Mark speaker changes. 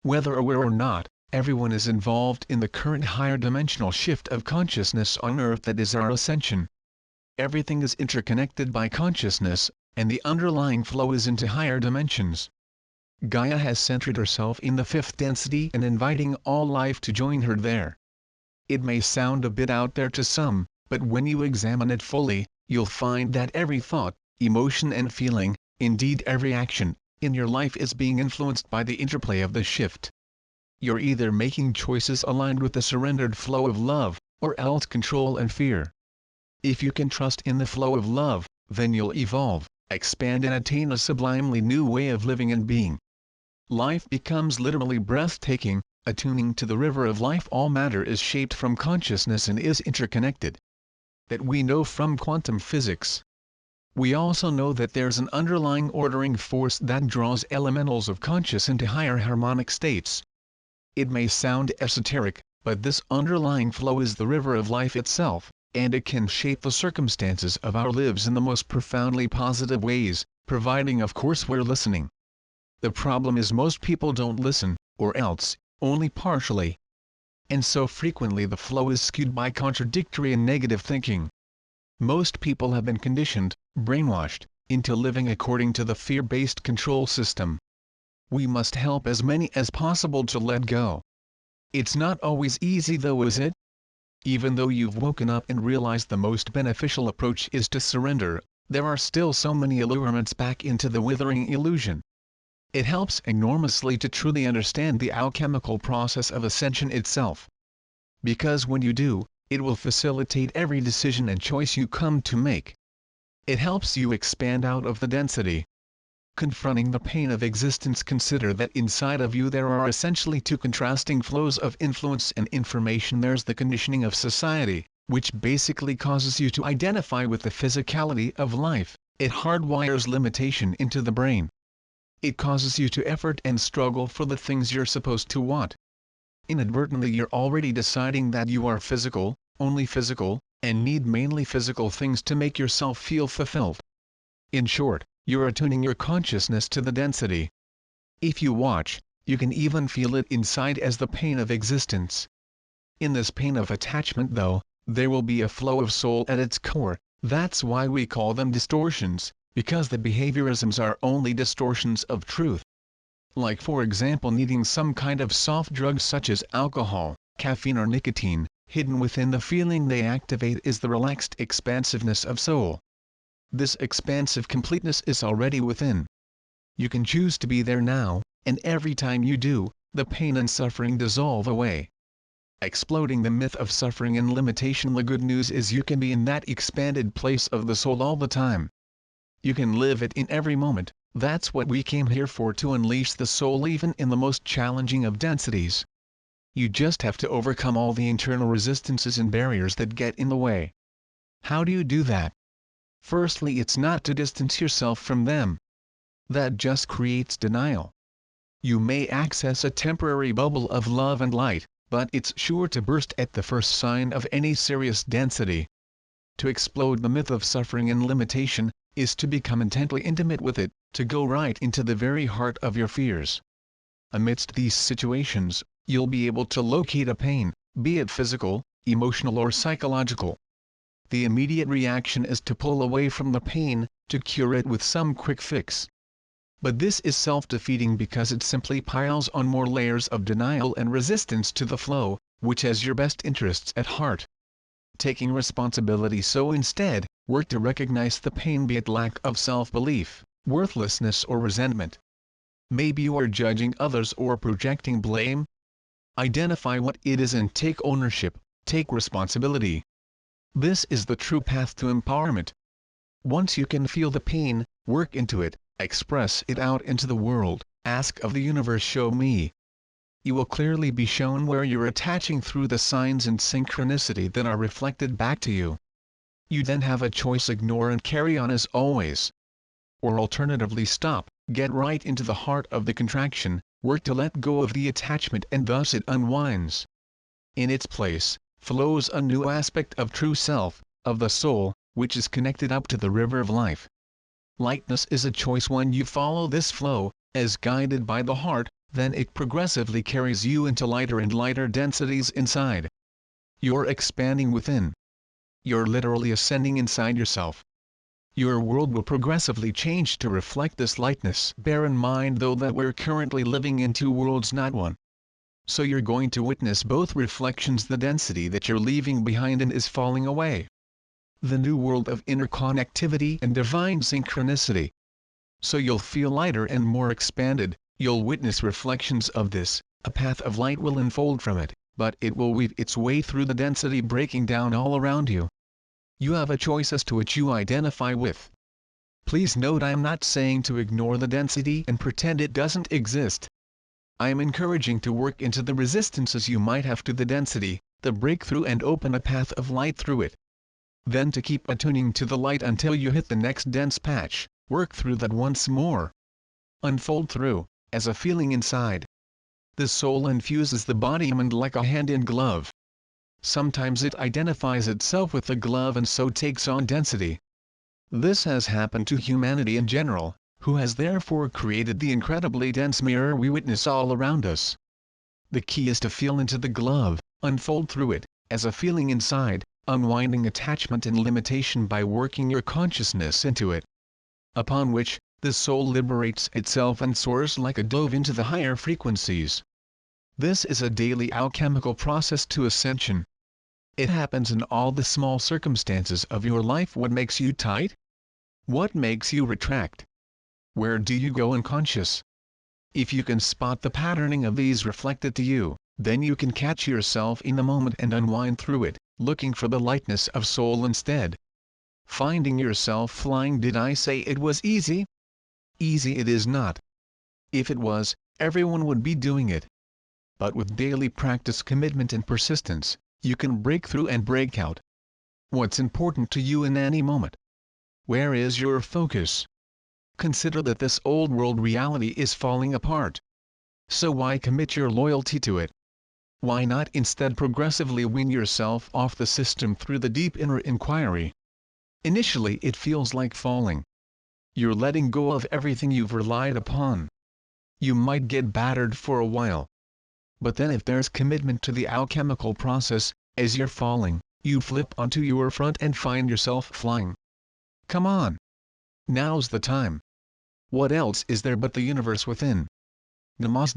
Speaker 1: Whether aware or not, everyone is involved in the current higher dimensional shift of consciousness on Earth that is our ascension. Everything is interconnected by consciousness, and the underlying flow is into higher dimensions. Gaia has centered herself in the fifth density and inviting all life to join her there. It may sound a bit out there to some, but when you examine it fully, you'll find that every thought, emotion and feeling, indeed every action, in your life is being influenced by the interplay of the shift. You're either making choices aligned with the surrendered flow of love, or else control and fear. If you can trust in the flow of love, then you'll evolve, expand and attain a sublimely new way of living and being. Life becomes literally breathtaking, attuning to the river of life. All matter is shaped from consciousness and is interconnected. That we know from quantum physics. We also know that there's an underlying ordering force that draws elementals of conscious into higher harmonic states. It may sound esoteric, but this underlying flow is the river of life itself, and it can shape the circumstances of our lives in the most profoundly positive ways, providing of course we're listening. The problem is most people don't listen, or else, only partially. And so frequently the flow is skewed by contradictory and negative thinking. Most people have been conditioned, brainwashed, into living according to the fear-based control system. We must help as many as possible to let go. It's not always easy though, is it? Even though you've woken up and realized the most beneficial approach is to surrender, there are still so many allurements back into the withering illusion. It helps enormously to truly understand the alchemical process of ascension itself. Because when you do, it will facilitate every decision and choice you come to make. It helps you expand out of the density. Confronting the pain of existence, consider that inside of you there are essentially two contrasting flows of influence and information. There's the conditioning of society, which basically causes you to identify with the physicality of life. It hardwires limitation into the brain. It causes you to effort and struggle for the things you're supposed to want. Inadvertently you're already deciding that you are physical, only physical, and need mainly physical things to make yourself feel fulfilled. In short, you're attuning your consciousness to the density. If you watch, you can even feel it inside as the pain of existence. In this pain of attachment though, there will be a flow of soul at its core. That's why we call them distortions, because the behaviorisms are only distortions of truth. Like for example needing some kind of soft drug such as alcohol, caffeine or nicotine. Hidden within the feeling they activate is the relaxed expansiveness of soul. This expansive completeness is already within. You can choose to be there now, and every time you do, the pain and suffering dissolve away. Exploding the myth of suffering and limitation. The good news is you can be in that expanded place of the soul all the time. You can live it in every moment. That's what we came here for, to unleash the soul even in the most challenging of densities. You just have to overcome all the internal resistances and barriers that get in the way. How do you do that? Firstly, it's not to distance yourself from them. That just creates denial. You may access a temporary bubble of love and light, but it's sure to burst at the first sign of any serious density. To explode the myth of suffering and limitation is to become intently intimate with it, to go right into the very heart of your fears. Amidst these situations, you'll be able to locate a pain, be it physical, emotional or psychological. The immediate reaction is to pull away from the pain, to cure it with some quick fix. But this is self-defeating because it simply piles on more layers of denial and resistance to the flow, which has your best interests at heart. Taking responsibility. So instead, work to recognize the pain, be it lack of self-belief, worthlessness or resentment. Maybe you are judging others or projecting blame. Identify what it is and take ownership, take responsibility. This is the true path to empowerment. Once you can feel the pain, work into it, express it out into the world, ask of the universe, show me. You will clearly be shown where you're attaching through the signs and synchronicity that are reflected back to you. You then have a choice: ignore and carry on as always. Or alternatively stop, get right into the heart of the contraction, work to let go of the attachment, and thus it unwinds. In its place, flows a new aspect of true self, of the soul, which is connected up to the river of life. Lightness is a choice when you follow this flow, as guided by the heart, then it progressively carries you into lighter and lighter densities inside. You're expanding within. You're literally ascending inside yourself. Your world will progressively change to reflect this lightness. Bear in mind though that we're currently living in two worlds, not one. So you're going to witness both reflections. The density that you're leaving behind and is falling away. The new world of interconnectivity and divine synchronicity. So you'll feel lighter and more expanded, you'll witness reflections of this, a path of light will unfold from it, but it will weave its way through the density, breaking down all around you. You have a choice as to which you identify with. Please note, I am not saying to ignore the density and pretend it doesn't exist. I am encouraging to work into the resistances you might have to the density, the breakthrough, and open a path of light through it. Then to keep attuning to the light until you hit the next dense patch, work through that once more. Unfold through, as a feeling inside. The soul infuses the body and like a hand in glove. Sometimes it identifies itself with the glove and so takes on density. This has happened to humanity in general, who has therefore created the incredibly dense mirror we witness all around us. The key is to feel into the glove, unfold through it, as a feeling inside, unwinding attachment and limitation by working your consciousness into it. Upon which, the soul liberates itself and soars like a dove into the higher frequencies. This is a daily alchemical process to ascension. It happens in all the small circumstances of your life. What makes you tight? What makes you retract? Where do you go unconscious? If you can spot the patterning of these reflected to you, then you can catch yourself in the moment and unwind through it, looking for the lightness of soul instead. Finding yourself flying. Did I say it was easy? Easy it is not. If it was, everyone would be doing it. But with daily practice, commitment and persistence, you can break through and break out. What's important to you in any moment? Where is your focus? Consider that this old world reality is falling apart. So why commit your loyalty to it? Why not instead progressively wean yourself off the system through the deep inner inquiry? Initially it feels like falling. You're letting go of everything you've relied upon. You might get battered for a while. But then if there's commitment to the alchemical process, as you're falling, you flip onto your front and find yourself flying. Come on! Now's the time. What else is there but the universe within? Namaste.